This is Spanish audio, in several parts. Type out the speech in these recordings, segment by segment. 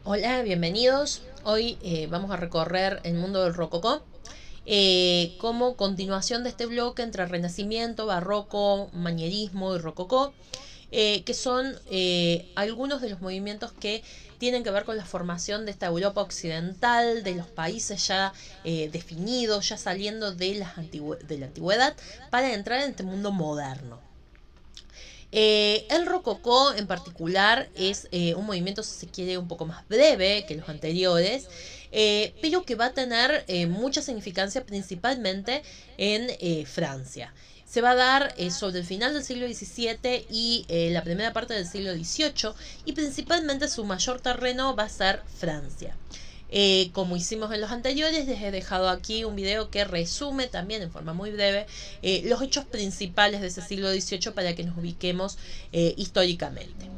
Hola, bienvenidos. Hoy vamos a recorrer el mundo del rococó como continuación de este bloque entre Renacimiento, Barroco, Manierismo y Rococó, que son algunos de los movimientos que tienen que ver con la formación de esta Europa occidental, de los países ya definidos, ya saliendo de la antigüedad, para entrar en este mundo moderno. El rococó en particular es un movimiento, si se quiere, un poco más breve que los anteriores, pero que va a tener mucha significancia principalmente en Francia. Se va a dar sobre el final del siglo XVII y la primera parte del siglo XVIII, y principalmente su mayor terreno va a ser Francia. Como hicimos en los anteriores, les he dejado aquí un video que resume también en forma muy breve los hechos principales de ese siglo XVIII para que nos ubiquemos históricamente.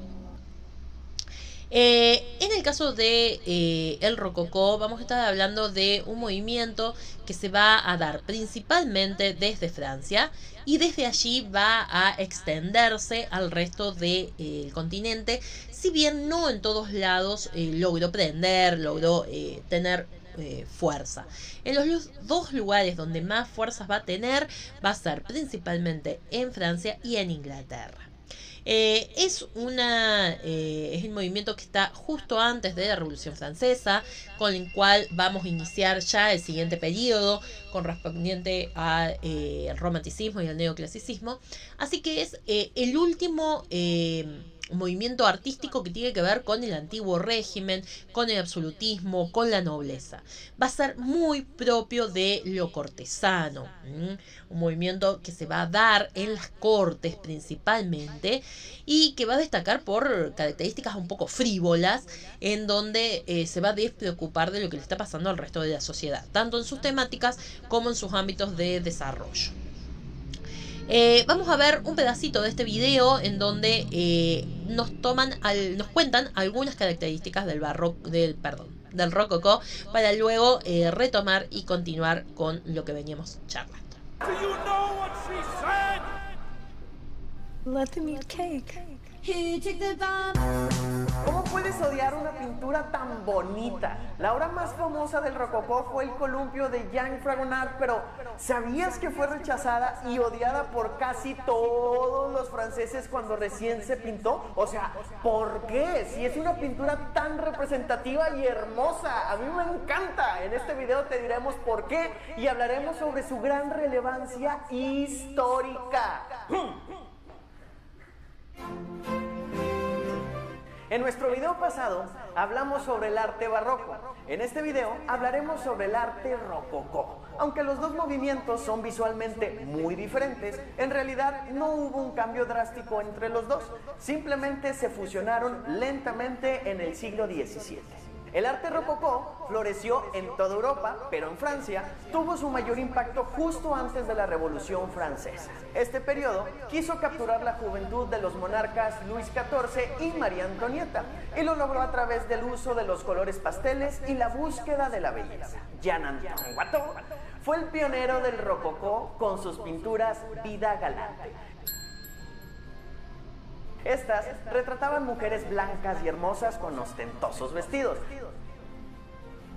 En el caso de el rococó, vamos a estar hablando de un movimiento que se va a dar principalmente desde Francia, y desde allí va a extenderse al resto del continente, si bien no en todos lados logró tener fuerza. En los dos lugares donde más fuerzas va a tener va a ser principalmente en Francia y en Inglaterra. Es el movimiento que está justo antes de la Revolución Francesa, con el cual vamos a iniciar ya el siguiente periodo correspondiente al romanticismo y al neoclasicismo. Así que es el último movimiento artístico que tiene que ver con el antiguo régimen, con el absolutismo, con la nobleza. Va a ser muy propio de lo cortesano, un movimiento que se va a dar en las cortes principalmente, y que va a destacar por características un poco frívolas, en donde se va a despreocupar de lo que le está pasando al resto de la sociedad, tanto en sus temáticas como en sus ámbitos de desarrollo. Vamos a ver un pedacito de este video en donde nos cuentan algunas características del rococó, para luego retomar y continuar con lo que veníamos charlando. Do you know what she said? Let them eat cake. ¿Cómo puedes odiar una pintura tan bonita? La obra más famosa del rococó fue el Columpio de Jean Fragonard, pero ¿sabías que fue rechazada y odiada por casi todos los franceses cuando recién se pintó? O sea, ¿por qué? Si es una pintura tan representativa y hermosa, a mí me encanta. En este video te diremos por qué y hablaremos sobre su gran relevancia histórica. En nuestro video pasado hablamos sobre el arte barroco. En este video hablaremos sobre el arte rococó. Aunque los dos movimientos son visualmente muy diferentes, en realidad no hubo un cambio drástico entre los dos. Simplemente se fusionaron lentamente en el siglo XVII. El arte rococó floreció en toda Europa, pero en Francia tuvo su mayor impacto justo antes de la Revolución Francesa. Este periodo quiso capturar la juventud de los monarcas Luis XIV y María Antonieta, y lo logró a través del uso de los colores pasteles y la búsqueda de la belleza. Jean-Antoine Watteau fue el pionero del rococó con sus pinturas Vida Galante. Estas retrataban mujeres blancas y hermosas con ostentosos vestidos.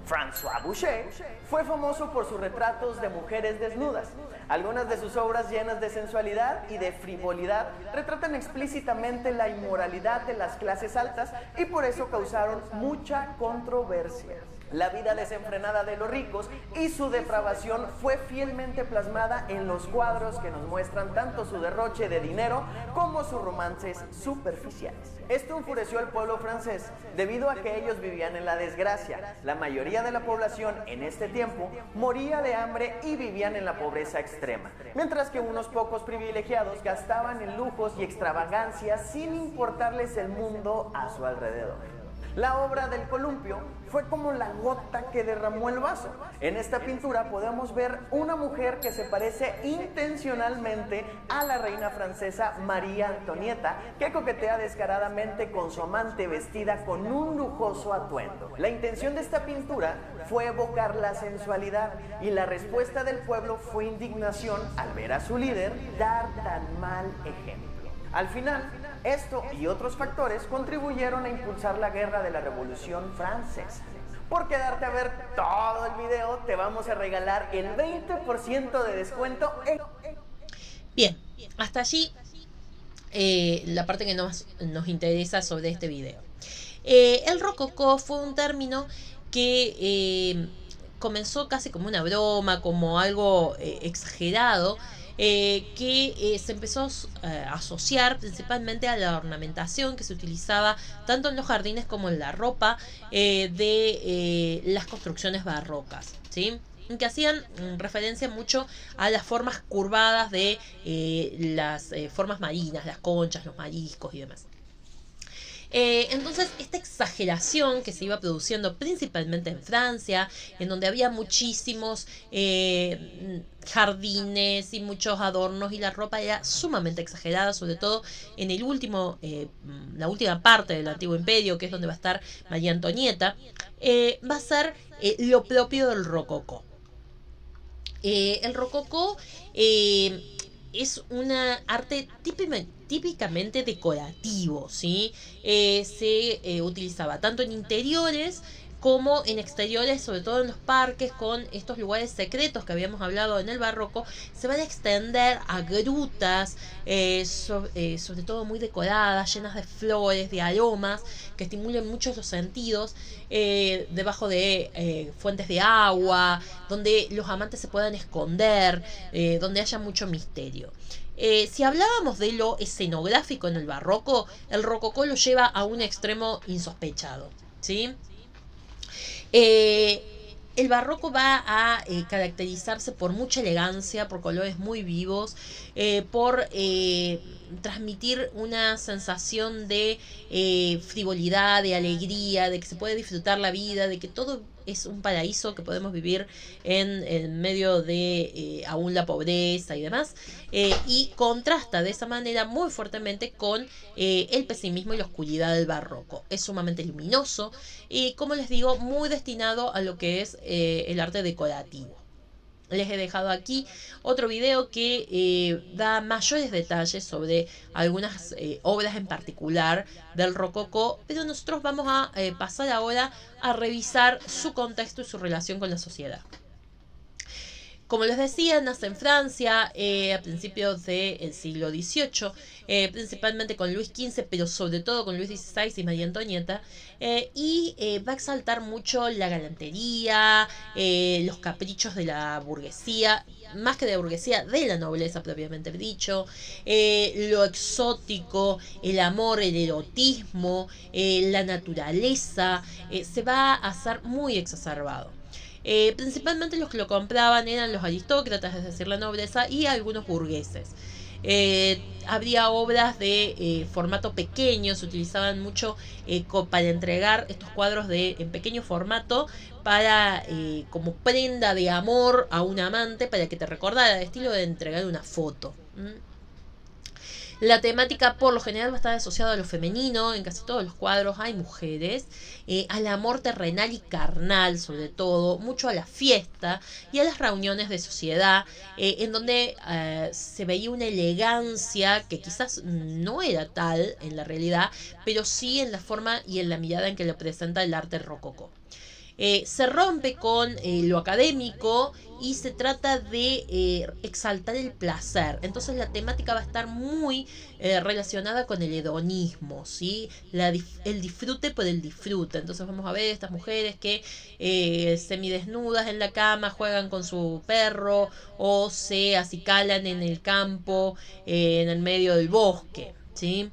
François Boucher fue famoso por sus retratos de mujeres desnudas. Algunas de sus obras, llenas de sensualidad y de frivolidad, retratan explícitamente la inmoralidad de las clases altas, y por eso causaron mucha controversia. La vida desenfrenada de los ricos y su depravación fue fielmente plasmada en los cuadros que nos muestran tanto su derroche de dinero como sus romances superficiales. Esto enfureció al pueblo francés debido a que ellos vivían en la desgracia. La mayoría de la población en este tiempo moría de hambre y vivían en la pobreza extrema, mientras que unos pocos privilegiados gastaban en lujos y extravagancias sin importarles el mundo a su alrededor. La obra del columpio fue como la gota que derramó el vaso. En esta pintura podemos ver una mujer que se parece intencionalmente a la reina francesa María Antonieta, que coquetea descaradamente con su amante vestida con un lujoso atuendo. La intención de esta pintura fue evocar la sensualidad y la respuesta del pueblo fue indignación al ver a su líder dar tan mal ejemplo. Al final, esto y otros factores contribuyeron a impulsar la guerra de la Revolución Francesa. Por quedarte a ver todo el video, te vamos a regalar el 20% de descuento en... Bien, hasta allí la parte que nos interesa sobre este video. El rococó fue un término que comenzó casi como una broma, como algo exagerado, que se empezó a asociar principalmente a la ornamentación que se utilizaba tanto en los jardines como en la ropa de las construcciones barrocas, ¿sí? Que hacían referencia mucho a las formas curvadas de las formas marinas, las conchas, los mariscos y demás. Entonces esta exageración que se iba produciendo principalmente en Francia, en donde había muchísimos jardines y muchos adornos y la ropa era sumamente exagerada, sobre todo en el la última parte del Antiguo Imperio, que es donde va a estar María Antonieta, va a ser lo propio del rococó. El rococó es una arte típicamente decorativo, ¿sí? Se utilizaba tanto en interiores como en exteriores, sobre todo en los parques, con estos lugares secretos que habíamos hablado en el barroco. Se van a extender a grutas, sobre todo muy decoradas, llenas de flores, de aromas, que estimulan mucho los sentidos, debajo de fuentes de agua, donde los amantes se puedan esconder, donde haya mucho misterio. Si hablábamos de lo escenográfico en el barroco, el rococó lo lleva a un extremo insospechado, ¿sí? El barroco va a caracterizarse por mucha elegancia, por colores muy vivos, por transmitir una sensación de frivolidad, de alegría, de que se puede disfrutar la vida, de que todo es un paraíso que podemos vivir en medio de aún la pobreza y demás, y contrasta de esa manera muy fuertemente con el pesimismo y la oscuridad del barroco. Es sumamente luminoso y, como les digo, muy destinado a lo que es el arte decorativo. Les he dejado aquí otro video que da mayores detalles sobre algunas obras en particular del rococó, pero nosotros vamos a pasar ahora a revisar su contexto y su relación con la sociedad. Como les decía, nace en Francia a principios del siglo XVIII, principalmente con Luis XV, pero sobre todo con Luis XVI y María Antonieta, y va a exaltar mucho la galantería, los caprichos de la burguesía, más que de la burguesía, de la nobleza propiamente dicho, lo exótico, el amor, el erotismo, la naturaleza, se va a hacer muy exacerbado. Principalmente los que lo compraban eran los aristócratas, es decir, la nobleza, y algunos burgueses. Habría obras de formato pequeño, se utilizaban mucho para entregar estos cuadros en pequeño formato para como prenda de amor a un amante, para que te recordara, de estilo de entregar una foto. La temática por lo general va a estar asociada a lo femenino. En casi todos los cuadros hay mujeres, al amor terrenal y carnal, sobre todo, mucho a la fiesta y a las reuniones de sociedad, en donde se veía una elegancia que quizás no era tal en la realidad, pero sí en la forma y en la mirada en que lo presenta el arte rococó. Se rompe con lo académico y se trata de exaltar el placer. Entonces la temática va a estar muy relacionada con el hedonismo, ¿sí? El disfrute por el disfrute. Entonces vamos a ver estas mujeres que semidesnudas en la cama juegan con su perro o se acicalan en el campo, en el medio del bosque, ¿sí?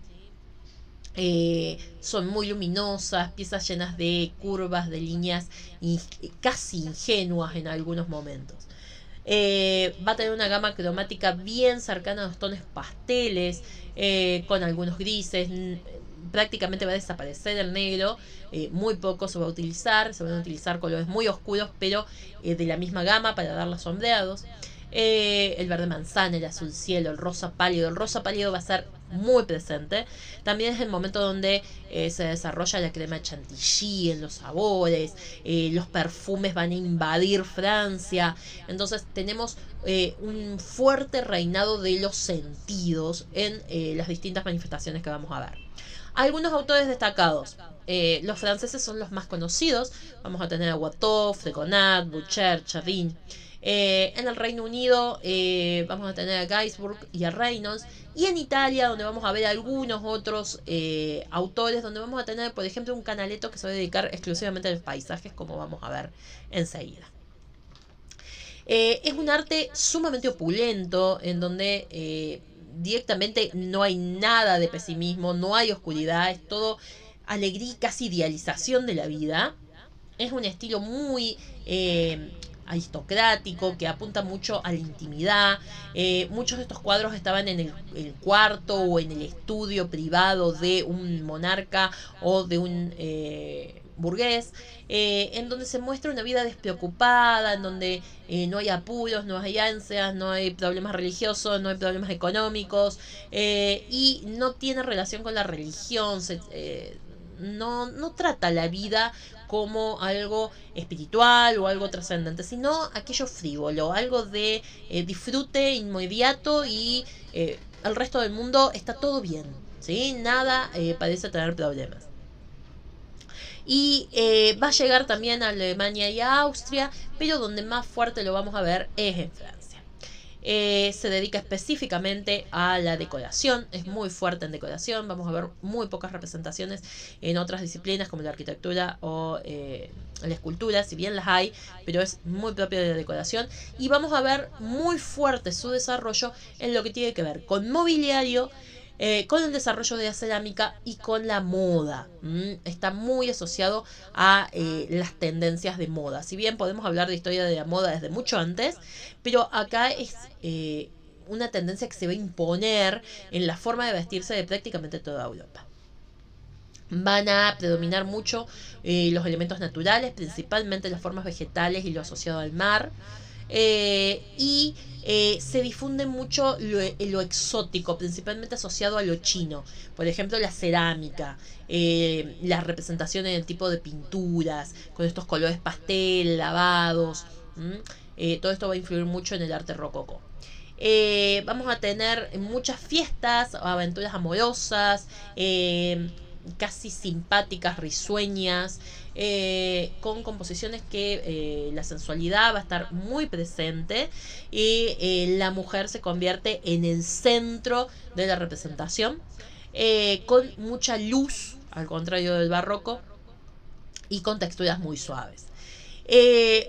Son muy luminosas, piezas llenas de curvas, de líneas y casi ingenuas en algunos momentos. Va a tener una gama cromática bien cercana a los tonos pasteles, con algunos grises, prácticamente va a desaparecer el negro, muy poco se va a utilizar, se van a utilizar colores muy oscuros, pero de la misma gama para dar los sombreados. El verde manzana, el azul cielo, el rosa pálido va a ser muy presente. También es el momento donde se desarrolla la crema de chantilly en los sabores, los perfumes van a invadir Francia. Entonces tenemos un fuerte reinado de los sentidos en las distintas manifestaciones que vamos a ver. Algunos autores destacados. Los franceses son los más conocidos. Vamos a tener a Watteau, Fregonat, Boucher, Chardin. En el Reino Unido vamos a tener a Gainsbourg y a Reynolds. Y en Italia, donde vamos a ver algunos otros autores, donde vamos a tener, por ejemplo, un Canaletto que se va a dedicar exclusivamente a los paisajes, como vamos a ver enseguida. Es un arte sumamente opulento, en donde directamente no hay nada de pesimismo, no hay oscuridad, es todo alegría y casi idealización de la vida. Es un estilo muy aristocrático, que apunta mucho a la intimidad. Muchos de estos cuadros estaban en el cuarto o en el estudio privado de un monarca o de un burgués, en donde se muestra una vida despreocupada, en donde no hay apuros, no hay ansias, no hay problemas religiosos, no hay problemas económicos, y no tiene relación con la religión. No trata la vida como algo espiritual o algo trascendente, sino aquello frívolo, algo de disfrute inmediato, y el resto del mundo está todo bien, ¿sí? Nada parece tener problemas. Y va a llegar también a Alemania y a Austria, pero donde más fuerte lo vamos a ver es en Francia. Se dedica específicamente a la decoración, es muy fuerte en decoración. Vamos a ver muy pocas representaciones en otras disciplinas como la arquitectura o la escultura, si bien las hay, pero es muy propio de la decoración. Y vamos a ver muy fuerte su desarrollo en lo que tiene que ver con mobiliario, con el desarrollo de la cerámica y con la moda. Está muy asociado a las tendencias de moda. Si bien podemos hablar de historia de la moda desde mucho antes, pero acá es una tendencia que se va a imponer en la forma de vestirse de prácticamente toda Europa. Van a predominar mucho los elementos naturales, principalmente las formas vegetales y lo asociado al mar. Y se difunde mucho lo exótico, principalmente asociado a lo chino. Por ejemplo, la cerámica, la representación en el tipo de pinturas, con estos colores pastel, lavados. Todo esto va a influir mucho en el arte rococó. Vamos a tener muchas fiestas, aventuras amorosas, casi simpáticas, risueñas, con composiciones que la sensualidad va a estar muy presente, y la mujer se convierte en el centro de la representación, con mucha luz, al contrario del barroco, y con texturas muy suaves.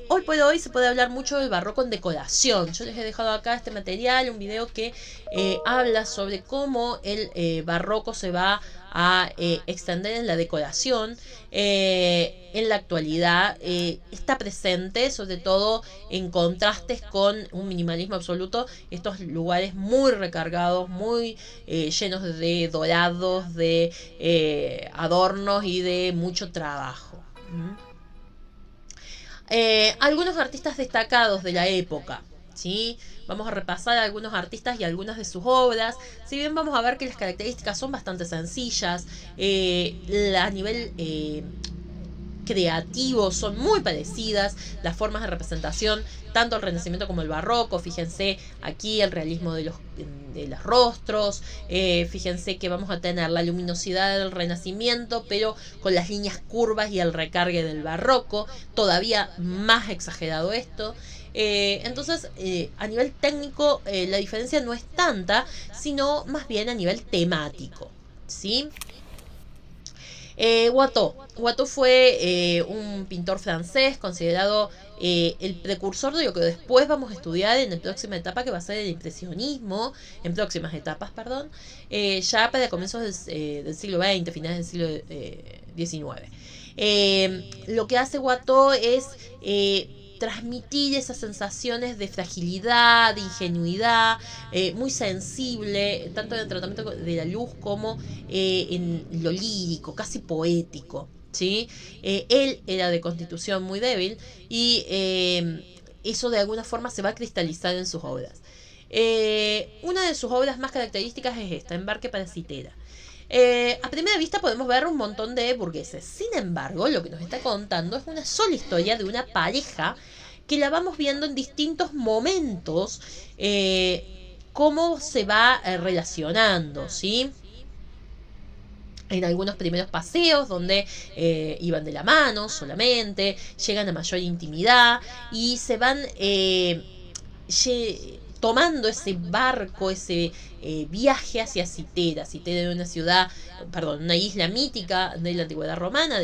Hoy por hoy se puede hablar mucho del barroco en decoración. Yo les he dejado acá este material, un video que habla sobre cómo el barroco se va a extender en la decoración. En la actualidad está presente, sobre todo en contrastes con un minimalismo absoluto, estos lugares muy recargados, muy llenos de dorados, de adornos y de mucho trabajo. Algunos artistas destacados de la época, ¿sí? Vamos a repasar a algunos artistas y algunas de sus obras. Si bien vamos a ver que las características son bastante sencillas, a nivel creativo son muy parecidas las formas de representación, tanto el Renacimiento como el Barroco. Fíjense aquí el realismo de los rostros, fíjense que vamos a tener la luminosidad del Renacimiento, pero con las líneas curvas y el recargue del Barroco, todavía más exagerado esto. Entonces, a nivel técnico, la diferencia no es tanta, sino más bien a nivel temático, ¿sí? Watteau fue un pintor francés considerado el precursor de lo que después vamos a estudiar en la próxima etapa, que va a ser el impresionismo, en próximas etapas, perdón, ya para comienzos del siglo XX, finales del siglo XIX. Lo que hace Watteau es transmitir esas sensaciones de fragilidad, de ingenuidad, muy sensible, tanto en el tratamiento de la luz como en lo lírico, casi poético, ¿sí? Él era de constitución muy débil y eso de alguna forma se va a cristalizar en sus obras. Una de sus obras más características es esta, Embarque para Citera. A primera vista podemos ver un montón de burgueses. Sin embargo, lo que nos está contando es una sola historia de una pareja que la vamos viendo en distintos momentos, cómo se va relacionando, ¿sí? En algunos primeros paseos donde iban de la mano solamente, llegan a mayor intimidad y se van tomando ese barco, ese viaje hacia Citera. Citera era una ciudad, perdón, una isla mítica de la antigüedad romana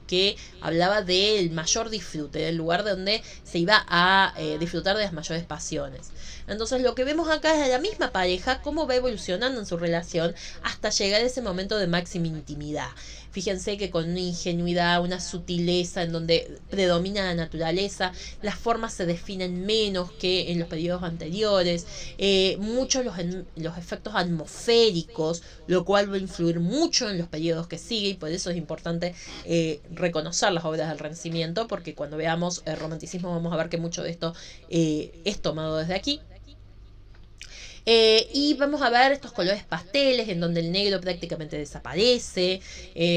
que hablaba del mayor disfrute, del lugar donde se iba a disfrutar de las mayores pasiones. Entonces lo que vemos acá es a la misma pareja cómo va evolucionando en su relación hasta llegar a ese momento de máxima intimidad. Fíjense que con una ingenuidad, una sutileza en donde predomina la naturaleza, las formas se definen menos que en los periodos anteriores, muchos los efectos atmosféricos, lo cual va a influir mucho en los periodos que siguen, y por eso es importante reconocer las obras del Renacimiento, porque cuando veamos el romanticismo vamos a ver que mucho de esto es tomado desde aquí. Y vamos a ver estos colores pasteles en donde el negro prácticamente desaparece.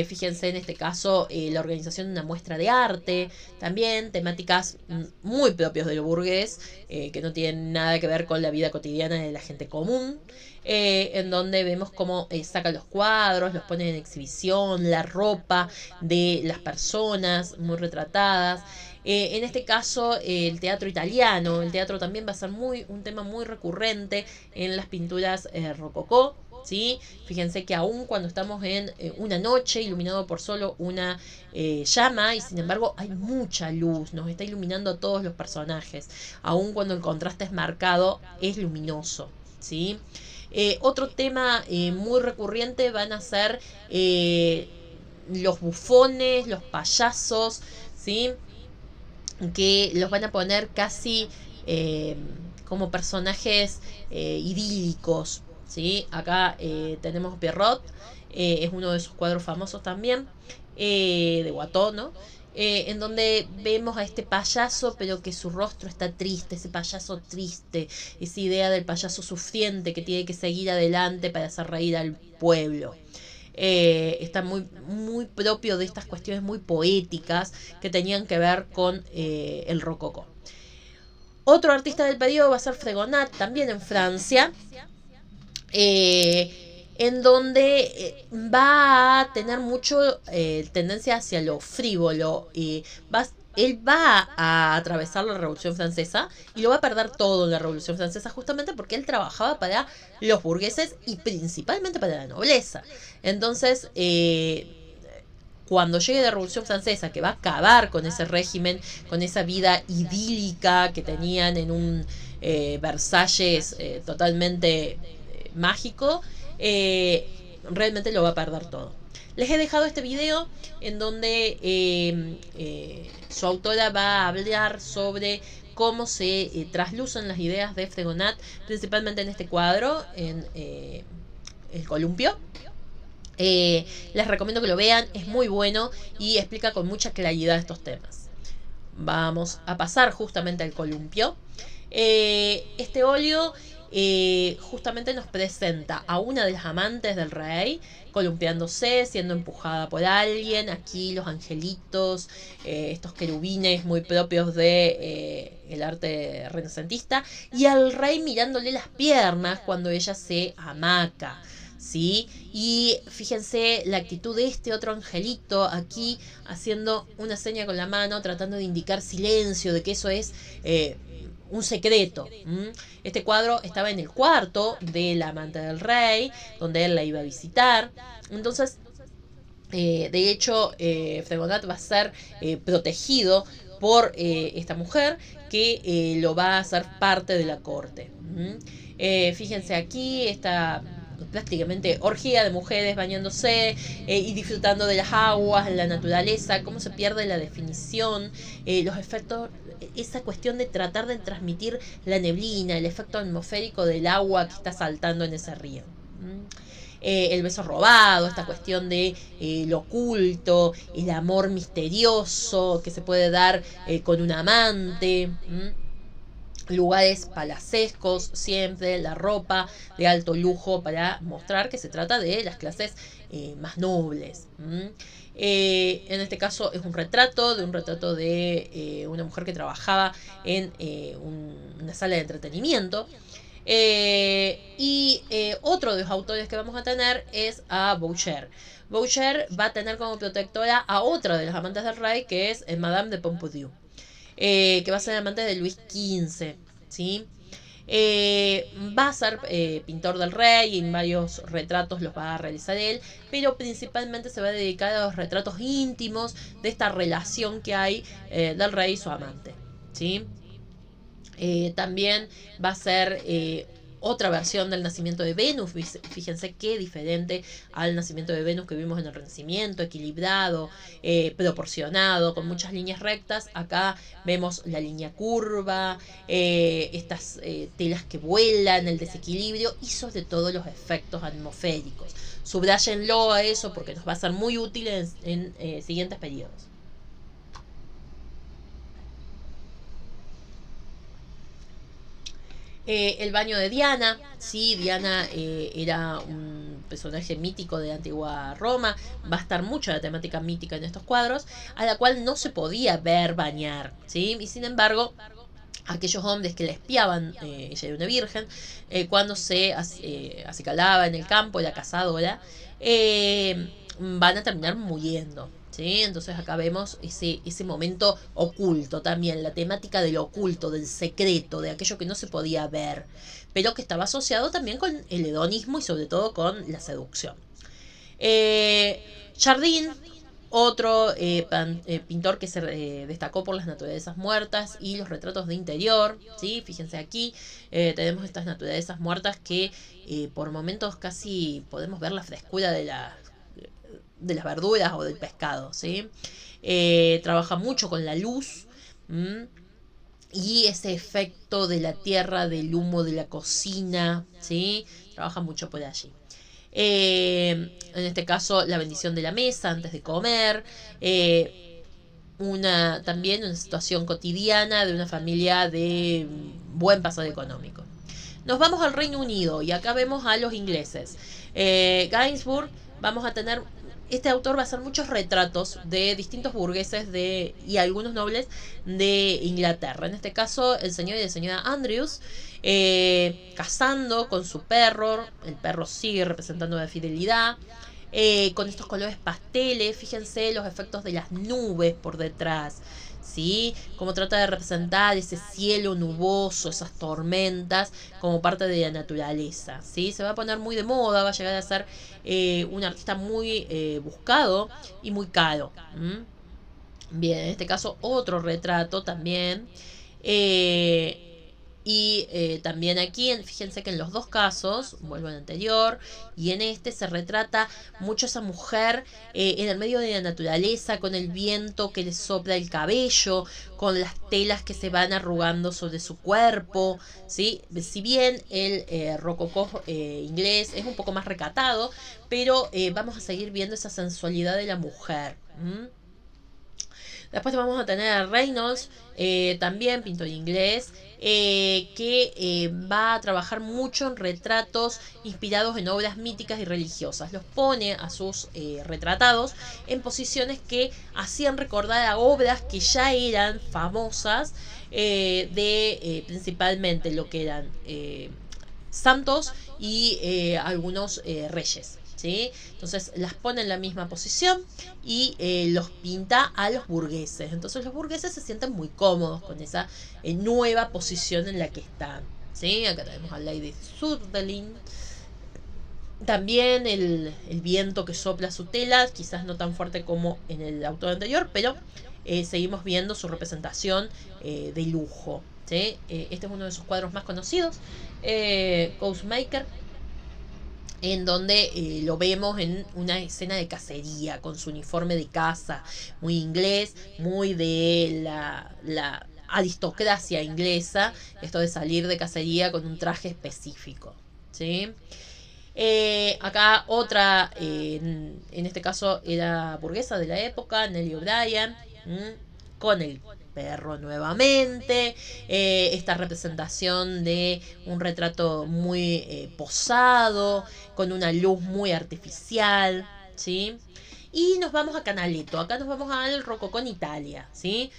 Fíjense en este caso la organización de una muestra de arte, también temáticas muy propios del burgués, que no tienen nada que ver con la vida cotidiana de la gente común, en donde vemos cómo saca los cuadros, los pone en exhibición, la ropa de las personas muy retratadas. En este caso el teatro italiano, el teatro también va a ser un tema muy recurrente en las pinturas rococó, ¿sí? Fíjense que aún cuando estamos en una noche iluminado por solo una llama, y sin embargo hay mucha luz, nos está iluminando a todos los personajes, aún cuando el contraste es marcado, es luminoso, ¿sí? Otro tema muy recurrente van a ser los bufones, los payasos, ¿sí? Que los van a poner casi como personajes idílicos, ¿sí? Acá tenemos Pierrot, es uno de sus cuadros famosos también, de Watteau, ¿no? En donde vemos a este payaso, pero que su rostro está triste, ese payaso triste, esa idea del payaso sufriente que tiene que seguir adelante para hacer reír al pueblo. Está muy, muy propio de estas cuestiones muy poéticas que tenían que ver con el rococó. Otro artista del periodo va a ser Fregonat, también en Francia, en donde va a tener mucho tendencia hacia lo frívolo. Él va a atravesar la Revolución Francesa y lo va a perder todo en la Revolución Francesa, justamente porque él trabajaba para los burgueses y principalmente para la nobleza. Entonces, cuando llegue la Revolución Francesa, que va a acabar con ese régimen, con esa vida idílica que tenían en un Versalles totalmente mágico, realmente lo va a perder todo. Les he dejado este video en donde su autora va a hablar sobre cómo se traslucen las ideas de Fregonat, principalmente en este cuadro, en el columpio. Les recomiendo que lo vean, es muy bueno y explica con mucha claridad estos temas. Vamos a pasar justamente al columpio. Este óleo justamente nos presenta a una de las amantes del rey columpiándose, siendo empujada por alguien. Aquí los angelitos, estos querubines muy propios de el arte renacentista, y al rey mirándole las piernas cuando ella se hamaca, ¿sí? Y fíjense la actitud de este otro angelito aquí haciendo una seña con la mano, tratando de indicar silencio, de que eso es un secreto. Este cuadro estaba en el cuarto de la amante del rey, donde él la iba a visitar. Entonces, de hecho, Fregonat va a ser protegido por esta mujer que lo va a hacer parte de la corte. Fíjense aquí esta prácticamente orgía de mujeres bañándose y disfrutando de las aguas, la naturaleza, cómo se pierde la definición, los efectos, esa cuestión de tratar de transmitir la neblina, el efecto atmosférico del agua que está saltando en ese río. El beso robado, esta cuestión de lo oculto, el amor misterioso que se puede dar con un amante. Lugares palacescos, siempre la ropa de alto lujo para mostrar que se trata de las clases más nobles. En este caso es un retrato de una mujer que trabajaba en una sala de entretenimiento. Otro de los autores que vamos a tener es a Boucher. Boucher va a tener como protectora a otra de las amantes del rey, que es Madame de Pompadour, que va a ser amante de Luis XV, ¿sí? Va a ser pintor del rey, y en varios retratos los va a realizar él, pero principalmente se va a dedicar a los retratos íntimos de esta relación que hay del rey y su amante, ¿sí? También va a ser otra versión del nacimiento de Venus. Fíjense qué diferente al nacimiento de Venus que vimos en el Renacimiento, equilibrado, proporcionado, con muchas líneas rectas. Acá vemos la línea curva, estas telas que vuelan, el desequilibrio y sobre todo los efectos atmosféricos. Subrayenlo a eso porque nos va a ser muy útil en siguientes periodos. El baño de Diana, sí, Diana era un personaje mítico de antigua Roma, va a estar mucho la temática mítica en estos cuadros, a la cual no se podía ver bañar, ¿sí? Y sin embargo, aquellos hombres que la espiaban, ella era una virgen, cuando se acicalaba en el campo, era cazadora, van a terminar muriendo. ¿Sí? Entonces acá vemos ese momento oculto también, la temática de lo oculto, del secreto, de aquello que no se podía ver, pero que estaba asociado también con el hedonismo y sobre todo con la seducción. Chardin, otro pintor que se destacó por las naturalezas muertas y los retratos de interior, ¿sí? Fíjense aquí, tenemos estas naturalezas muertas que por momentos casi podemos ver la frescura de las verduras o del pescado, ¿sí? Trabaja mucho con la luz y ese efecto de la tierra, del humo de la cocina, ¿sí? Trabaja mucho por allí. En este caso, la bendición de la mesa antes de comer. También una situación cotidiana de una familia de buen pasado económico. Nos vamos al Reino Unido y acá vemos a los ingleses. Gainsbourg, vamos a tener... Este autor va a hacer muchos retratos de distintos burgueses y algunos nobles de Inglaterra. En este caso, el señor y la señora Andrews, cazando con su perro. El perro sigue representando la fidelidad. Con estos colores pasteles, fíjense los efectos de las nubes por detrás, ¿sí? Como trata de representar ese cielo nuboso, esas tormentas, como parte de la naturaleza, ¿sí? Se va a poner muy de moda, va a llegar a ser un artista muy buscado y muy caro. Bien, en este caso otro retrato también. También aquí, fíjense que en los dos casos, vuelvo al anterior, y en este se retrata mucho esa mujer en el medio de la naturaleza, con el viento que le sopla el cabello, con las telas que se van arrugando sobre su cuerpo, ¿sí? Si bien el rococó inglés es un poco más recatado, pero vamos a seguir viendo esa sensualidad de la mujer. Después vamos a tener a Reynolds, también pintor inglés, que va a trabajar mucho en retratos inspirados en obras míticas y religiosas. Los pone a sus retratados en posiciones que hacían recordar a obras que ya eran famosas, principalmente lo que eran santos y algunos reyes. ¿Sí? Entonces las pone en la misma posición y los pinta a los burgueses. Entonces los burgueses se sienten muy cómodos con esa nueva posición en la que están, ¿sí? Acá tenemos a Lady Sutherland. También el viento que sopla su tela, quizás no tan fuerte como en el autor anterior, pero seguimos viendo su representación de lujo, ¿sí? Este es uno de sus cuadros más conocidos, Ghostmaker. en donde lo vemos en una escena de cacería, con su uniforme de caza, muy inglés, muy de la aristocracia inglesa, esto de salir de cacería con un traje específico, ¿sí? Acá otra, en este caso era burguesa de la época, Nellie O'Brien, con el perro nuevamente, esta representación de un retrato muy posado, con una luz muy artificial, ¿sí? Y nos vamos a Canaletto, acá nos vamos al rococó en Italia, ¿sí?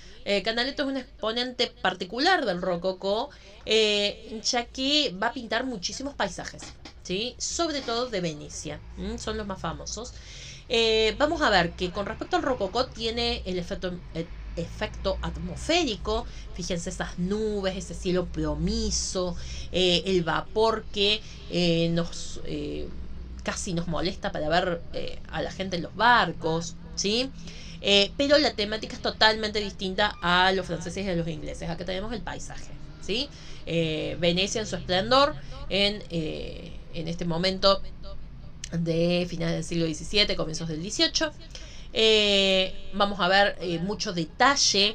Canaletto es un exponente particular del rococó, ya que va a pintar muchísimos paisajes, ¿sí? Sobre todo de Venecia, son los más famosos. Vamos a ver que con respecto al rococó tiene el efecto atmosférico. Fíjense esas nubes, ese cielo plomizo, el vapor que casi nos molesta para ver a la gente en los barcos, ¿sí? Pero la temática es totalmente distinta a los franceses y a los ingleses. Acá tenemos el paisaje, ¿sí? Venecia en su esplendor en este momento de finales del siglo XVII, comienzos del XVIII. Vamos a ver mucho detalle,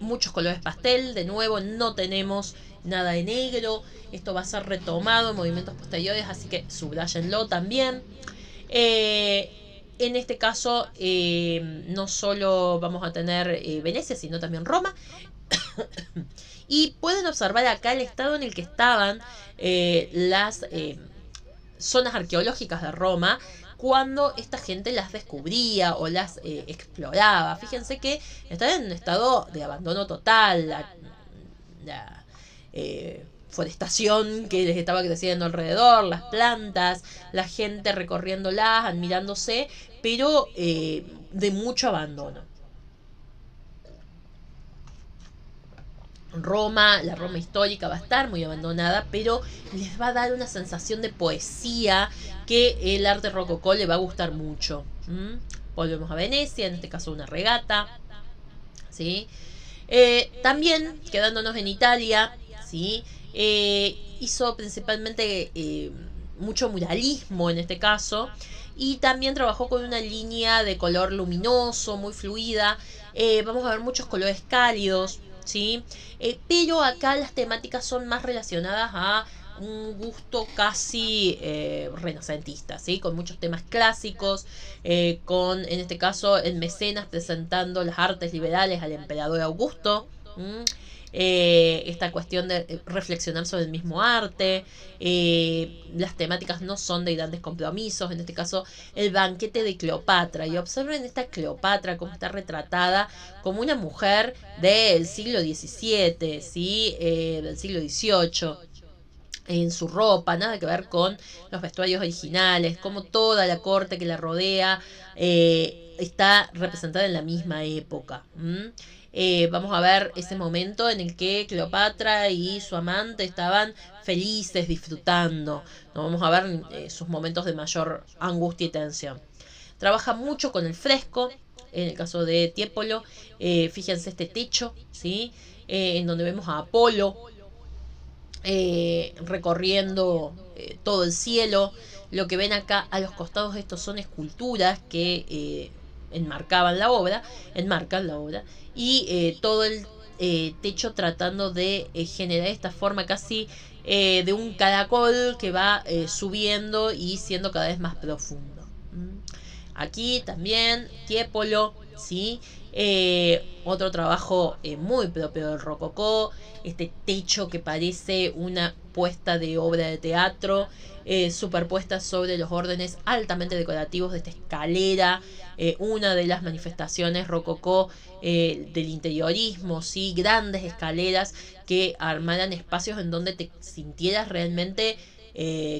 muchos colores pastel. De nuevo, no tenemos nada de negro. Esto va a ser retomado en movimientos posteriores, así que subrayenlo también. En este caso, no solo vamos a tener Venecia, sino también Roma. Y pueden observar acá el estado en el que estaban las zonas arqueológicas de Roma cuando esta gente las descubría o las exploraba. Fíjense que estaban en un estado de abandono total. La forestación que les estaba creciendo alrededor, las plantas, la gente recorriéndolas, admirándose, pero de mucho abandono. Roma, la Roma histórica va a estar muy abandonada, pero les va a dar una sensación de poesía que el arte rococó le va a gustar mucho. Volvemos a Venecia, en este caso una regata, ¿sí? También, quedándonos en Italia, ¿sí? Hizo principalmente mucho muralismo en este caso, y también trabajó con una línea de color luminoso, muy fluida. Vamos a ver muchos colores cálidos, ¿sí? Pero acá las temáticas son más relacionadas a un gusto casi renacentista, ¿sí? Con muchos temas clásicos, con, en este caso, el mecenas presentando las artes liberales al emperador Augusto. Esta cuestión de reflexionar sobre el mismo arte. Las temáticas no son de grandes compromisos. En este caso, el banquete de Cleopatra. Y observen esta Cleopatra como está retratada como una mujer del siglo XVII, ¿sí? Del siglo XVIII. En su ropa, nada que ver con los vestuarios originales, como toda la corte que la rodea está representada en la misma época. Vamos a ver ese momento en el que Cleopatra y su amante estaban felices, disfrutando. No vamos a ver sus momentos de mayor angustia y tensión. Trabaja mucho con el fresco. En el caso de Tiepolo, fíjense este techo, ¿sí? En donde vemos a Apolo recorriendo todo el cielo. Lo que ven acá a los costados, estos son esculturas que enmarcan la obra, y todo el techo tratando de generar esta forma casi de un caracol que va subiendo y siendo cada vez más profundo. Aquí también Tiepolo, ¿sí? Otro trabajo muy propio del rococó, este techo que parece una puesta de obra de teatro, superpuesta sobre los órdenes altamente decorativos de esta escalera, una de las manifestaciones rococó del interiorismo, ¿sí? Grandes escaleras que armaran espacios en donde te sintieras realmente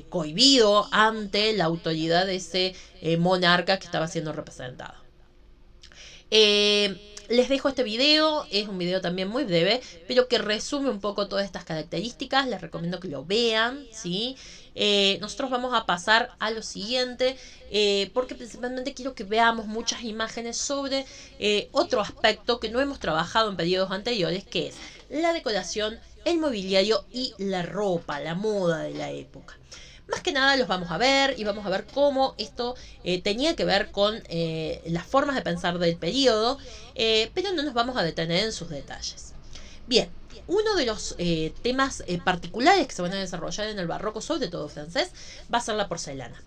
cohibido ante la autoridad de ese monarca que estaba siendo representado. Les dejo este video, es un video también muy breve, pero que resume un poco todas estas características. Les recomiendo que lo vean, ¿sí? Nosotros vamos a pasar a lo siguiente, porque principalmente quiero que veamos muchas imágenes sobre otro aspecto que no hemos trabajado en periodos anteriores, que es la decoración, el mobiliario y la ropa, la moda de la época. Más que nada los vamos a ver y vamos a ver cómo esto tenía que ver con las formas de pensar del periodo, pero no nos vamos a detener en sus detalles. Bien, uno de los temas particulares que se van a desarrollar en el barroco, sobre todo francés, va a ser la porcelana.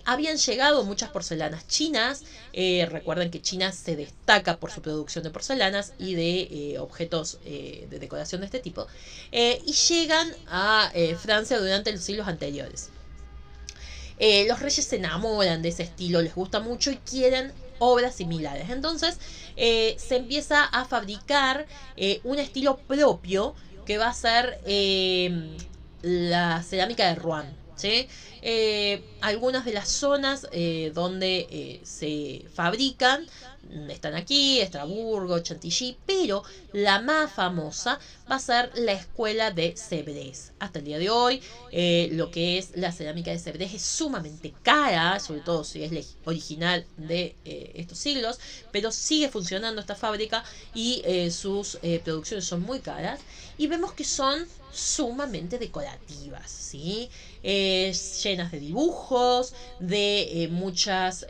Habían llegado muchas porcelanas chinas. Recuerden que China se destaca por su producción de porcelanas y de objetos de decoración de este tipo. Y llegan a Francia durante los siglos anteriores. Los reyes se enamoran de ese estilo, les gusta mucho y quieren obras similares. Entonces se empieza a fabricar un estilo propio que va a ser la cerámica de Rouen, ¿sí? Algunas de las zonas donde se fabrican están aquí, Estrasburgo, Chantilly, pero la más famosa va a ser la escuela de Sèvres. Hasta el día de hoy, lo que es la cerámica de Sèvres es sumamente cara, sobre todo si es original de estos siglos, pero sigue funcionando esta fábrica y sus producciones son muy caras y vemos que son sumamente decorativas, ¿sí? Llenas de dibujos, de muchas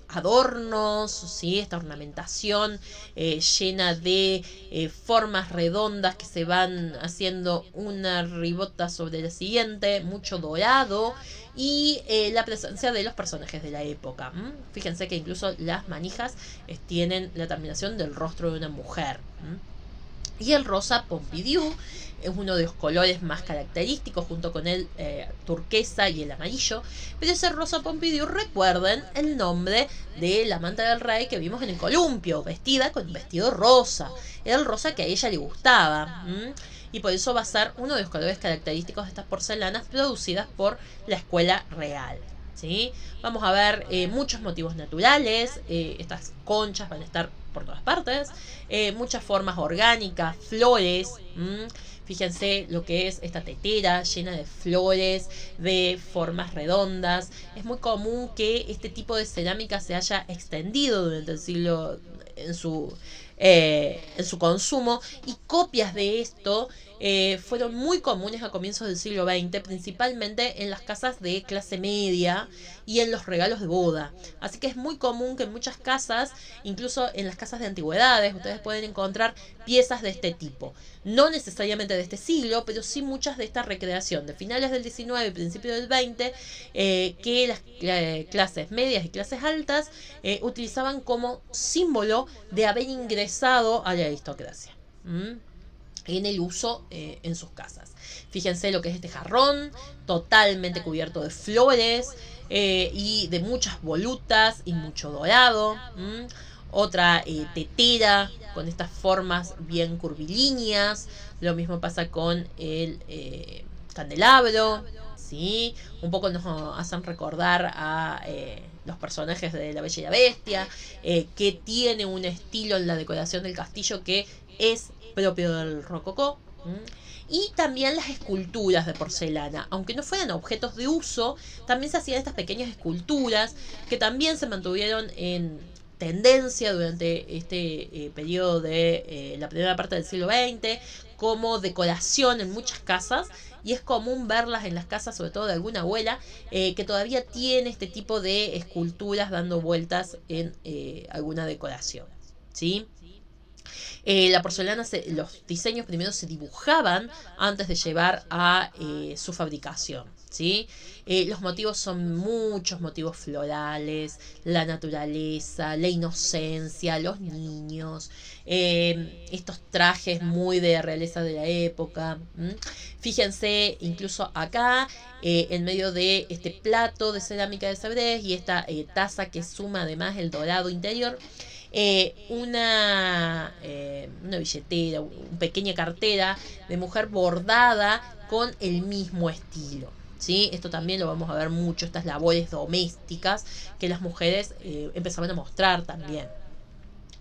adornos, ¿sí? Esta ornamentación llena de formas redondas que se van haciendo una ribota sobre la siguiente, mucho dorado y la presencia de los personajes de la época. Fíjense que incluso las manijas tienen la terminación del rostro de una mujer. Y el rosa Pompidou es uno de los colores más característicos junto con el turquesa y el amarillo. Pero ese rosa Pompidou, recuerden el nombre de la amante del rey que vimos en el columpio, vestida con un vestido rosa. Era el rosa que a ella le gustaba. Y por eso va a ser uno de los colores característicos de estas porcelanas producidas por la escuela real, ¿sí? Vamos a ver muchos motivos naturales. Estas conchas van a estar por todas partes. Muchas formas orgánicas, flores. Fíjense lo que es esta tetera llena de flores, de formas redondas. Es muy común que este tipo de cerámica se haya extendido durante el siglo en su consumo, y copias de esto fueron muy comunes a comienzos del siglo XX, principalmente en las casas de clase media y en los regalos de boda. Así que es muy común que en muchas casas, incluso en las casas de antigüedades, ustedes pueden encontrar piezas de este tipo. No necesariamente de este siglo, pero sí muchas de esta recreación de finales del XIX y principios del XX, que las clases medias y clases altas utilizaban como símbolo de haber ingresado a la aristocracia en el uso en sus casas. Fíjense lo que es este jarrón, totalmente cubierto de flores y de muchas volutas y mucho dorado. Otra tetera con estas formas bien curvilíneas. Lo mismo pasa con el candelabro, ¿sí? Un poco nos hacen recordar a los personajes de La Bella y la Bestia, que tiene un estilo en la decoración del castillo que es propio del rococó. Y también las esculturas de porcelana, aunque no fueran objetos de uso, también se hacían estas pequeñas esculturas que también se mantuvieron en tendencia durante este periodo de la primera parte del siglo XX como decoración en muchas casas, y es común verlas en las casas, sobre todo de alguna abuela, que todavía tiene este tipo de esculturas dando vueltas en alguna decoración, ¿sí? La porcelana, los diseños primero se dibujaban antes de llevar a su fabricación, ¿sí? Los motivos son muchos motivos florales, la naturaleza, la inocencia, los niños, estos trajes muy de realeza de la época. Fíjense incluso acá, en medio de este plato de cerámica de Sèvres y esta taza que suma además el dorado interior, una billetera, una pequeña cartera de mujer bordada con el mismo estilo, ¿sí? Esto también lo vamos a ver mucho, estas labores domésticas que las mujeres empezaban a mostrar también,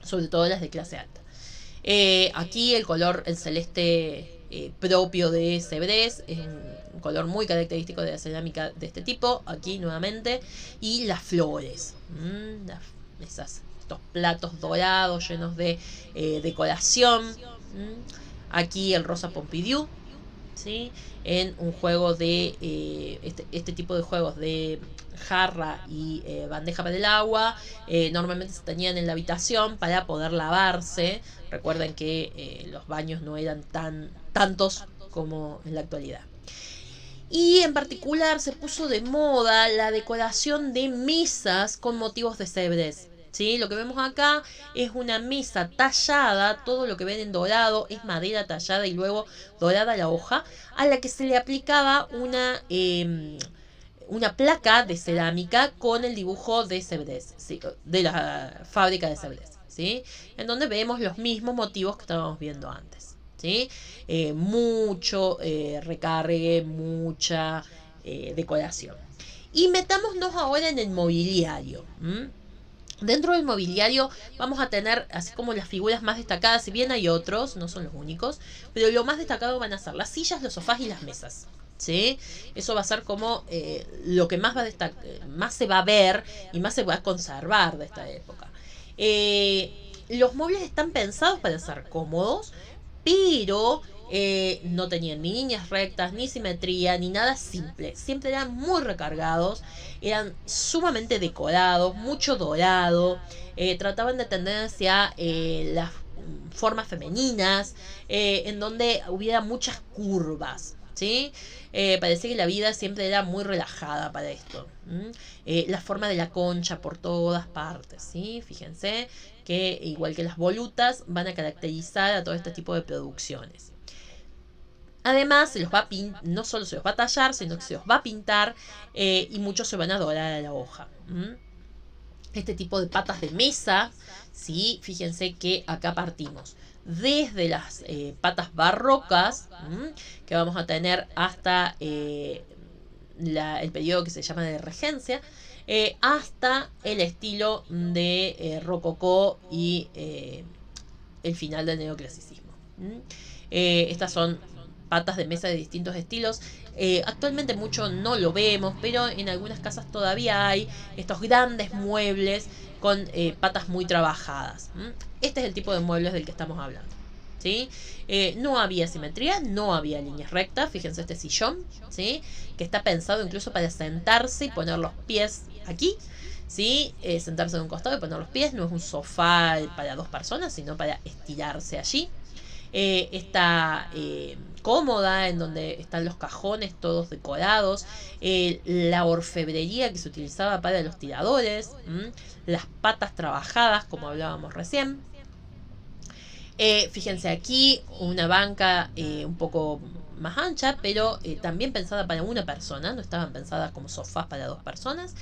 sobre todo las de clase alta. Aquí el color, el celeste propio de Sèvres, es un color muy característico de la cerámica de este tipo. Aquí nuevamente, y las flores, estos platos dorados llenos de decoración. Aquí el rosa Pompidou, ¿sí? En un juego de este tipo de juegos de jarra y bandeja para el agua, normalmente se tenían en la habitación para poder lavarse. Recuerden que los baños no eran tantos como en la actualidad. Y en particular se puso de moda la decoración de mesas con motivos de Sèvres. ¿Sí? Lo que vemos acá es una mesa tallada, todo lo que ven en dorado es madera tallada y luego dorada la hoja, a la que se le aplicaba una placa de cerámica con el dibujo de Sèvres, ¿sí? De la fábrica de Sèvres, ¿sí? En donde vemos los mismos motivos que estábamos viendo antes, ¿sí? Mucho recargue, mucha decoración. Y metámonos ahora en el mobiliario. Dentro del mobiliario vamos a tener así como las figuras más destacadas, si bien hay otros, no son los únicos, pero lo más destacado van a ser las sillas, los sofás y las mesas. ¿Sí? Eso va a ser como lo que más más se va a ver y más se va a conservar de esta época. Los muebles están pensados para ser cómodos, pero no tenían ni líneas rectas, ni simetría, ni nada simple. Siempre eran muy recargados, eran sumamente decorados, mucho dorado, trataban de tender hacia las formas femeninas, en donde hubiera muchas curvas, ¿sí? Parecía que la vida siempre era muy relajada para esto. La forma de la concha por todas partes, ¿sí? Fíjense que igual que las volutas van a caracterizar a todo este tipo de producciones. Además, no solo se los va a tallar, sino que se los va a pintar y muchos se van a dorar a la hoja. Este tipo de patas de mesa, ¿sí? Fíjense que acá partimos desde las patas barrocas, que vamos a tener hasta el periodo que se llama de regencia, hasta el estilo de rococó y el final del neoclasicismo. Estas son patas de mesa de distintos estilos. Actualmente mucho no lo vemos, pero en algunas casas todavía hay estos grandes muebles con patas muy trabajadas. Este es el tipo de muebles del que estamos hablando, ¿sí? No había simetría, no había líneas rectas. Fíjense este sillón, ¿sí? Que está pensado incluso para sentarse y poner los pies aquí, ¿sí? Sentarse de un costado y poner los pies. No es un sofá para dos personas, sino para estirarse allí. Está cómoda, en donde están los cajones todos decorados, la orfebrería que se utilizaba para los tiradores, las patas trabajadas como hablábamos recién. Fíjense aquí una banca un poco más ancha, pero también pensada para una persona, no estaban pensadas como sofás para dos personas.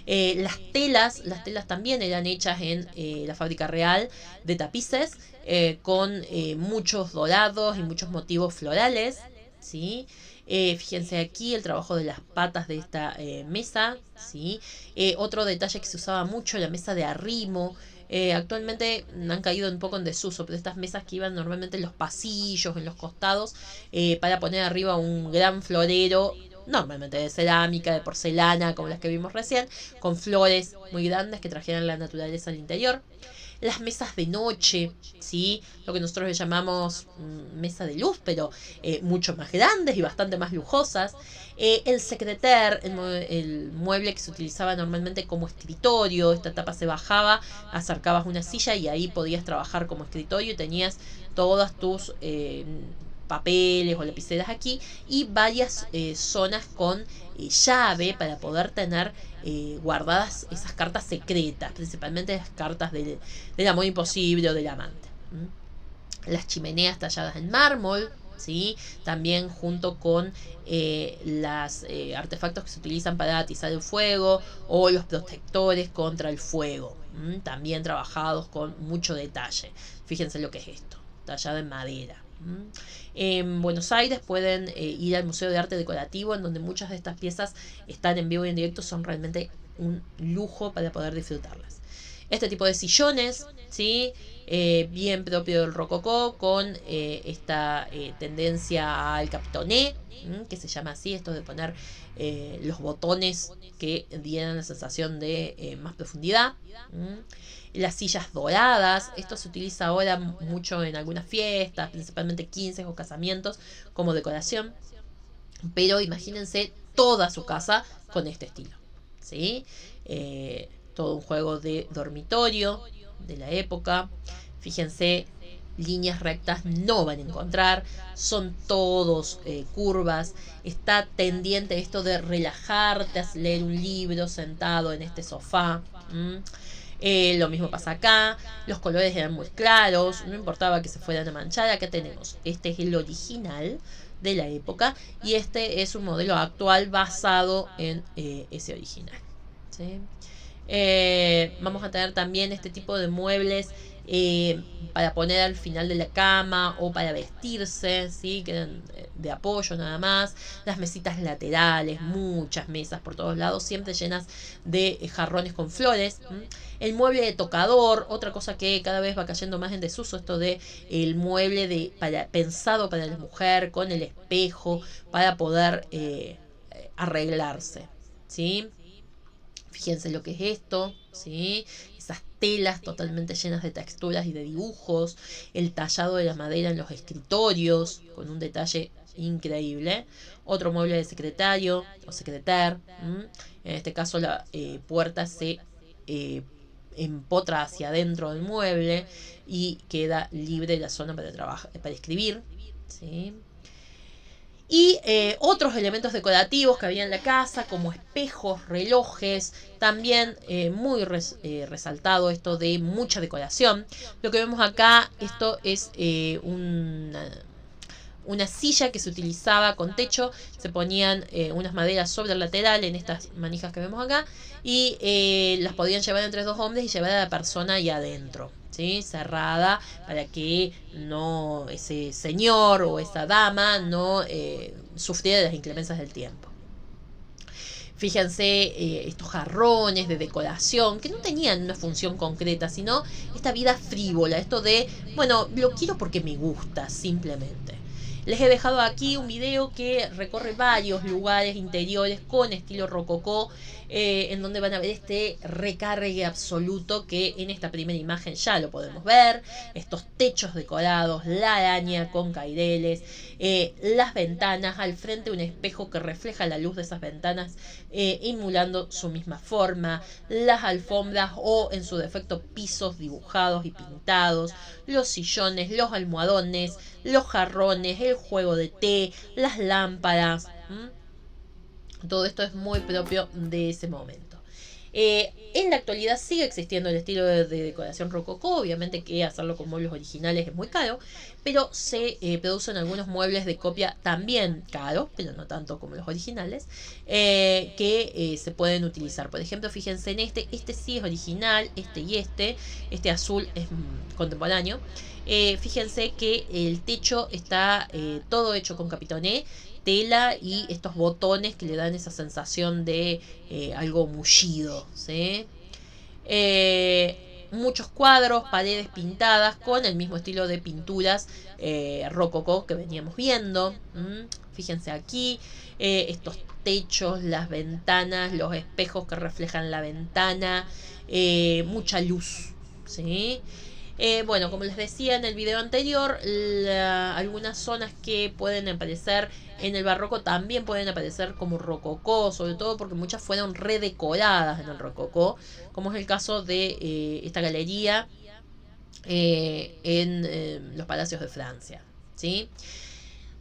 Las telas también eran hechas en la fábrica real de tapices, con muchos dorados y muchos motivos florales, ¿sí? Fíjense aquí el trabajo de las patas de esta mesa, ¿sí? Otro detalle que se usaba mucho, la mesa de arrimo. Actualmente han caído un poco en desuso, pero estas mesas que iban normalmente en los pasillos, en los costados, para poner arriba un gran florero, normalmente de cerámica, de porcelana, como las que vimos recién, con flores muy grandes que trajeran la naturaleza al interior. Las mesas de noche, ¿sí? Lo que nosotros le llamamos mesa de luz, pero mucho más grandes y bastante más lujosas. El secrétaire, el mueble que se utilizaba normalmente como escritorio. Esta tapa se bajaba, acercabas una silla y ahí podías trabajar como escritorio y tenías todas tus papeles o lapiceras aquí y varias zonas con llave para poder tener guardadas esas cartas secretas, principalmente las cartas del amor imposible o del amante. Las chimeneas talladas en mármol, ¿sí? También junto con los artefactos que se utilizan para atizar el fuego o los protectores contra el fuego, también trabajados con mucho detalle. Fíjense lo que es esto, tallado en madera. En Buenos Aires pueden ir al Museo de Arte Decorativo, en donde muchas de estas piezas están en vivo y en directo, son realmente un lujo para poder disfrutarlas. Este tipo de sillones, ¿sí? bien propio del rococó, con esta tendencia al capitoné, que se llama así, esto de poner los botones que dieran la sensación de más profundidad. Las sillas doradas, esto se utiliza ahora mucho en algunas fiestas, principalmente 15 o casamientos, como decoración. Pero imagínense toda su casa con este estilo, ¿sí? Todo un juego de dormitorio de la época. Fíjense, líneas rectas no van a encontrar, son todos curvas. Está tendiente esto de relajarte, a leer un libro sentado en este sofá. Lo mismo pasa acá, los colores eran muy claros, no importaba que se fueran a manchar. Acá tenemos, este es el original de la época y este es un modelo actual basado en ese original, ¿sí? Vamos a tener también este tipo de muebles para poner al final de la cama o para vestirse, ¿sí? Que eran de apoyo nada más. Las mesitas laterales, muchas mesas por todos lados, siempre llenas de jarrones con flores. El mueble de tocador, otra cosa que cada vez va cayendo más en desuso, esto de el mueble pensado para la mujer, con el espejo para poder arreglarse, ¿sí? Fíjense lo que es esto, ¿sí? Esas telas totalmente llenas de texturas y de dibujos, el tallado de la madera en los escritorios, con un detalle increíble. Otro mueble de secretario o secreter. En este caso la puerta se empotra hacia adentro del mueble y queda libre la zona para trabajar, para escribir, ¿sí? Y otros elementos decorativos que había en la casa, como espejos, relojes, también muy resaltado esto de mucha decoración. Lo que vemos acá, esto es una silla que se utilizaba con techo, se ponían unas maderas sobre el lateral en estas manijas que vemos acá y las podían llevar entre dos hombres y llevar a la persona ahí adentro, ¿sí? Cerrada para que no ese señor o esa dama no sufriera de las inclemencias del tiempo. Fíjense estos jarrones de decoración que no tenían una función concreta, sino esta vida frívola, esto de, bueno, lo quiero porque me gusta, simplemente. Les he dejado aquí un video que recorre varios lugares interiores con estilo rococó, en donde van a ver este recargue absoluto que en esta primera imagen ya lo podemos ver. Estos techos decorados, la araña con caireles, las ventanas, al frente un espejo que refleja la luz de esas ventanas, emulando su misma forma, las alfombras o en su defecto pisos dibujados y pintados, los sillones, los almohadones, los jarrones, el juego de té, las lámparas. Todo esto es muy propio de ese momento. En la actualidad sigue existiendo el estilo de decoración rococó. Obviamente que hacerlo con muebles originales es muy caro, pero se producen algunos muebles de copia también caros, pero no tanto como los originales, que se pueden utilizar. Por ejemplo, fíjense en este sí es original, este azul es contemporáneo. Fíjense que el techo está todo hecho con capitoné, tela y estos botones que le dan esa sensación de algo mullido, ¿sí? Muchos cuadros, paredes pintadas con el mismo estilo de pinturas rococó que veníamos viendo. Fíjense aquí, estos techos, las ventanas, los espejos que reflejan la ventana, mucha luz, ¿sí? Bueno, como les decía en el video anterior, algunas zonas que pueden aparecer en el barroco también pueden aparecer como rococó, sobre todo porque muchas fueron redecoradas en el rococó, como es el caso de esta galería en los palacios de Francia, ¿sí?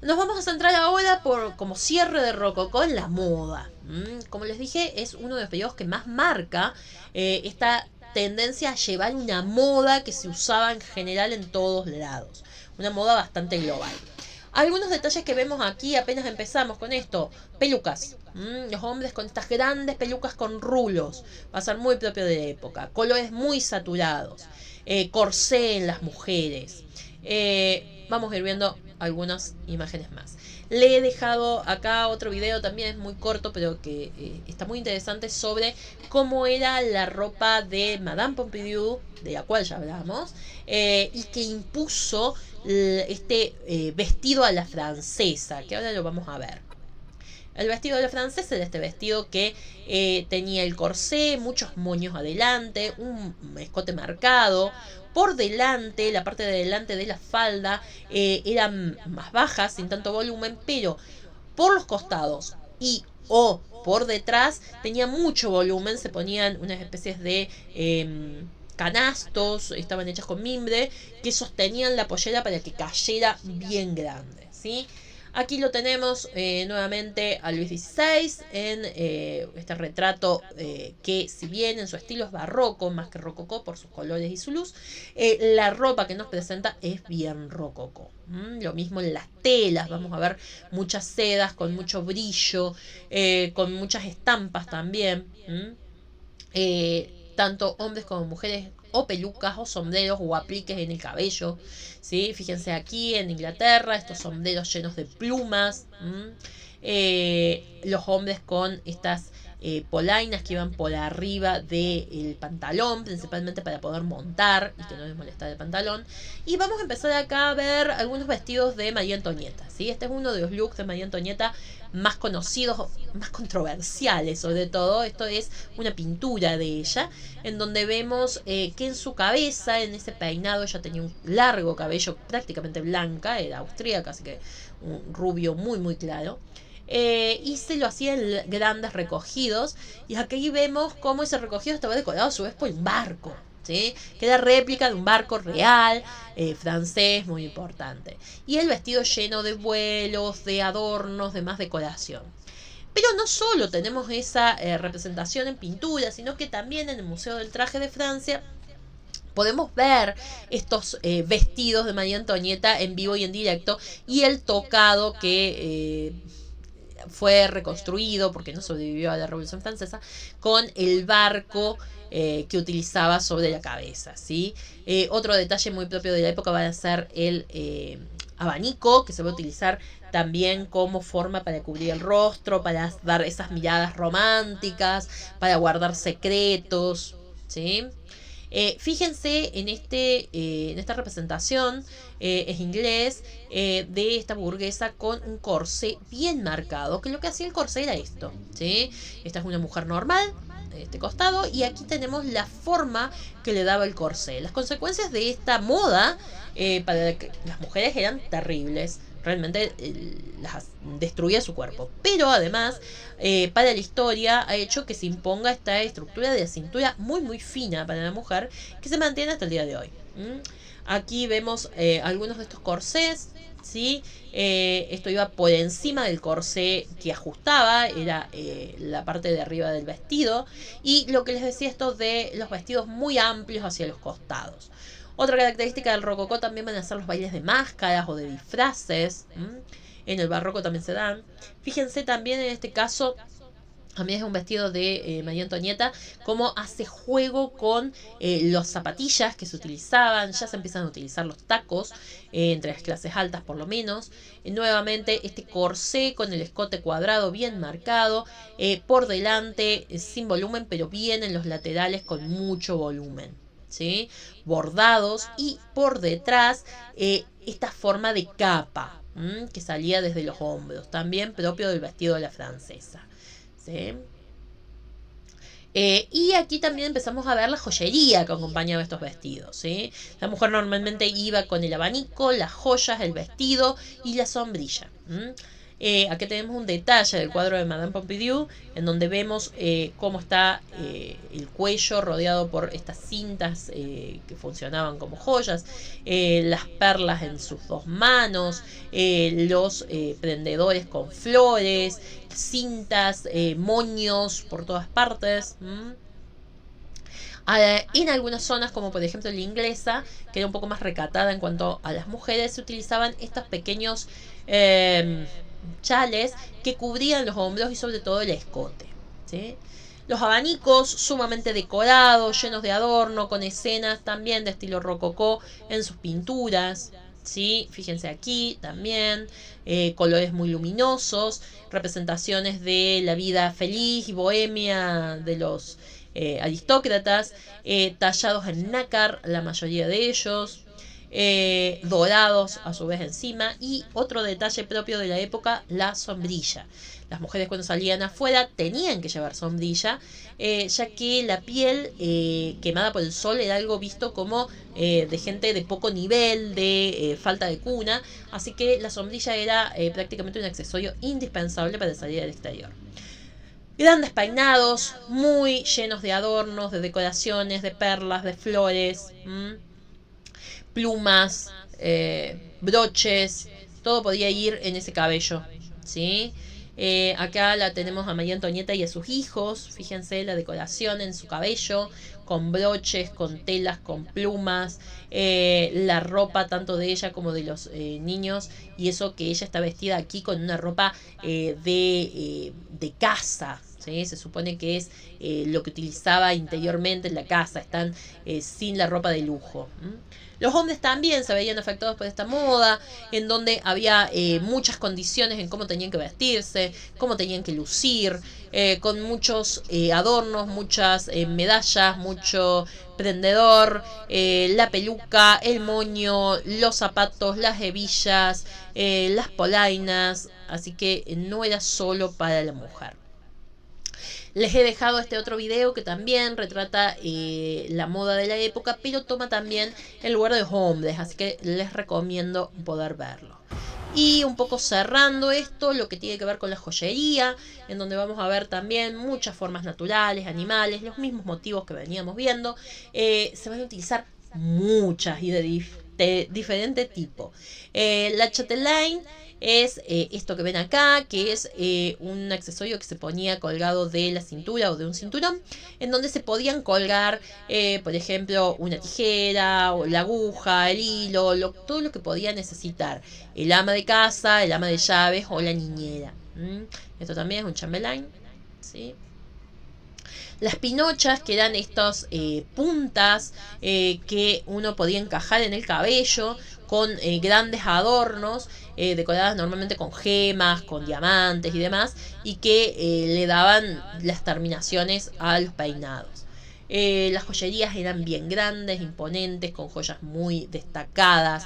Nos vamos a centrar ahora como cierre de rococó en la moda. Como les dije, es uno de los periodos que más marca esta tendencia a llevar una moda que se usaba en general en todos lados. Una moda bastante global. Algunos detalles que vemos aquí apenas empezamos con esto. Pelucas. Los hombres con estas grandes pelucas con rulos. Va a ser muy propio de la época. Colores muy saturados. Corsé en las mujeres. vamos a ir viendo algunas imágenes más. Le he dejado acá otro video también muy corto, pero que está muy interesante, sobre cómo era la ropa de Madame Pompidou, de la cual ya hablamos, y que impuso este vestido a la francesa, que ahora lo vamos a ver. El vestido de la francesa era este vestido que tenía el corsé, muchos moños adelante, un escote marcado. Por delante, la parte de delante de la falda era más baja, sin tanto volumen, pero por los costados y o por detrás tenía mucho volumen. Se ponían unas especies de canastos, estaban hechas con mimbre, que sostenían la pollera para que cayera bien grande, ¿sí? Aquí lo tenemos nuevamente a Luis XVI en este retrato que, si bien en su estilo es barroco, más que rococó por sus colores y su luz, la ropa que nos presenta es bien rococó. Lo mismo en las telas, vamos a ver muchas sedas con mucho brillo, con muchas estampas también. Tanto hombres como mujeres, o pelucas, o sombreros, o apliques en el cabello, ¿sí? Fíjense aquí en Inglaterra, estos sombreros llenos de plumas. Los hombres con estas polainas que iban por arriba del pantalón, principalmente para poder montar y que no les molestara el pantalón. Y vamos a empezar acá a ver algunos vestidos de María Antonieta, ¿sí? Este es uno de los looks de María Antonieta más conocidos, más controversiales sobre todo. Esto es una pintura de ella, en donde vemos que en su cabeza, en ese peinado, ella tenía un largo cabello prácticamente blanca, era austríaca, así que un rubio muy muy claro. Y se lo hacía en grandes recogidos. Y aquí vemos cómo ese recogido estaba decorado a su vez por un barco, ¿sí? Que era réplica de un barco real, francés, muy importante. Y el vestido lleno de vuelos, de adornos, de más decoración. Pero no solo tenemos esa representación en pintura, sino que también en el Museo del Traje de Francia podemos ver estos vestidos de María Antonieta en vivo y en directo, y el tocado que fue reconstruido, porque no sobrevivió a la Revolución Francesa, con el barco que utilizaba sobre la cabeza, ¿sí? Otro detalle muy propio de la época va a ser el abanico, que se va a utilizar también como forma para cubrir el rostro, para dar esas miradas románticas, para guardar secretos, ¿sí? Fíjense en esta representación, es inglés, de esta burguesa con un corsé bien marcado, que lo que hacía el corsé era esto, ¿sí? Esta es una mujer normal, de este costado, y aquí tenemos la forma que le daba el corsé. Las consecuencias de esta moda para las mujeres eran terribles. Realmente las destruía su cuerpo. Pero además, para la historia ha hecho que se imponga esta estructura de cintura muy muy fina para la mujer, que se mantiene hasta el día de hoy. Aquí vemos algunos de estos corsés, ¿sí? Esto iba por encima del corsé que ajustaba, era la parte de arriba del vestido. Y lo que les decía, esto de los vestidos muy amplios hacia los costados. Otra característica del rococó también van a ser los bailes de máscaras o de disfraces. En el barroco también se dan. Fíjense también en este caso, a mí es un vestido de María Antonieta, cómo hace juego con las zapatillas que se utilizaban. Ya se empiezan a utilizar los tacos, entre las clases altas por lo menos. Nuevamente este corsé con el escote cuadrado bien marcado, por delante sin volumen, pero bien en los laterales con mucho volumen, ¿sí? Bordados, y por detrás esta forma de capa que salía desde los hombros, también propio del vestido de la francesa, ¿sí? Y aquí también empezamos a ver la joyería que acompañaba estos vestidos, ¿sí? La mujer normalmente iba con el abanico, las joyas, el vestido y la sombrilla. Aquí tenemos un detalle del cuadro de Madame Pompidou, en donde vemos cómo está el cuello rodeado por estas cintas que funcionaban como joyas, las perlas en sus dos manos, los prendedores con flores, cintas, moños por todas partes. En algunas zonas, como por ejemplo la inglesa, que era un poco más recatada en cuanto a las mujeres, se utilizaban estos pequeños chales que cubrían los hombros y sobre todo el escote, ¿sí? Los abanicos sumamente decorados, llenos de adorno, con escenas también de estilo rococó en sus pinturas, ¿sí? Fíjense aquí también, colores muy luminosos, representaciones de la vida feliz y bohemia de los aristócratas, tallados en nácar, la mayoría de ellos, dorados a su vez encima, y otro detalle propio de la época, la sombrilla. Las mujeres cuando salían afuera tenían que llevar sombrilla, ya que la piel quemada por el sol era algo visto como de gente de poco nivel, de falta de cuna, así que la sombrilla era prácticamente un accesorio indispensable para salir al exterior. Grandes peinados, muy llenos de adornos, de decoraciones, de perlas, de flores, plumas, broches, todo podía ir en ese cabello, ¿sí? Acá la tenemos a María Antonieta y a sus hijos. Fíjense la decoración en su cabello, con broches, con telas, con plumas, la ropa tanto de ella como de los niños, y eso que ella está vestida aquí con una ropa de casa, ¿sí? Se supone que es lo que utilizaba interiormente en la casa, están sin la ropa de lujo. Los hombres también se veían afectados por esta moda, en donde había muchas condiciones en cómo tenían que vestirse, cómo tenían que lucir, con muchos adornos, muchas medallas, mucho prendedor, la peluca, el moño, los zapatos, las hebillas, las polainas, así que no era solo para la mujer. Les he dejado este otro video que también retrata la moda de la época, pero toma también el lugar de los hombres, así que les recomiendo poder verlo. Y un poco cerrando esto, lo que tiene que ver con la joyería, en donde vamos a ver también muchas formas naturales, animales, los mismos motivos que veníamos viendo. Se van a utilizar muchas y de diferente tipo. La chatelaine es esto que ven acá, que es un accesorio que se ponía colgado de la cintura o de un cinturón, en donde se podían colgar, por ejemplo, una tijera, o la aguja, el hilo, todo lo que podía necesitar el ama de casa, el ama de llaves o la niñera. Esto también es un chambelán, ¿sí? Las pinochas, que eran estas puntas que uno podía encajar en el cabello con grandes adornos, decoradas normalmente con gemas, con diamantes y demás, y que le daban las terminaciones a los peinados. Las joyerías eran bien grandes, imponentes, con joyas muy destacadas.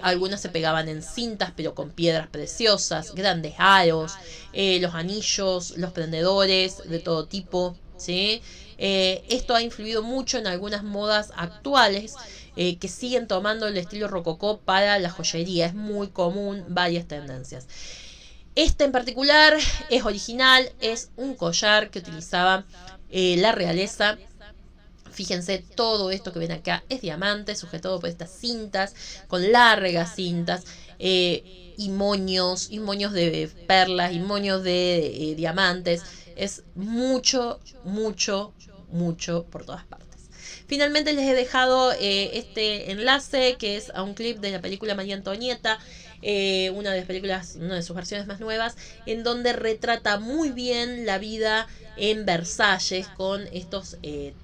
Algunas se pegaban en cintas, pero con piedras preciosas, grandes aros, los anillos, los prendedores de todo tipo, ¿sí? Esto ha influido mucho en algunas modas actuales que siguen tomando el estilo rococó para la joyería. Es muy común, varias tendencias. Este en particular es original, es un collar que utilizaba la realeza. Fíjense, todo esto que ven acá es diamante, sujetado por estas cintas, con largas cintas, y moños de perlas, y moños de diamantes. Es mucho por todas partes. Finalmente les he dejado este enlace, que es a un clip de la película María Antonieta, una de sus versiones más nuevas, en donde retrata muy bien la vida en Versalles con estos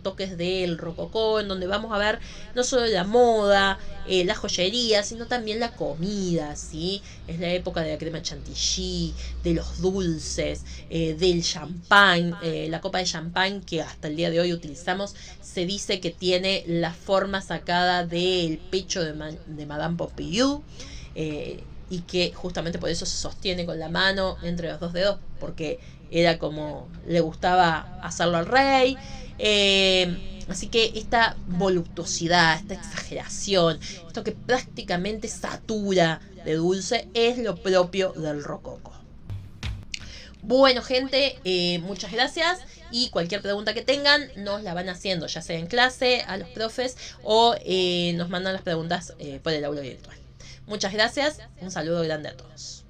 toques del rococó, en donde vamos a ver no solo la moda, la joyería, sino también la comida, ¿sí? Es la época de la crema chantilly, de los dulces, del champán. La copa de champán que hasta el día de hoy utilizamos, se dice que tiene la forma sacada del pecho de Madame Pompidou, y que justamente por eso se sostiene con la mano entre los dos dedos, porque era como le gustaba hacerlo al rey. Así que esta voluptuosidad, esta exageración, esto que prácticamente satura de dulce, es lo propio del rococó. Bueno, gente, muchas gracias, y cualquier pregunta que tengan nos la van haciendo, ya sea en clase, a los profes, o nos mandan las preguntas por el aula virtual. Muchas gracias, un saludo grande a todos.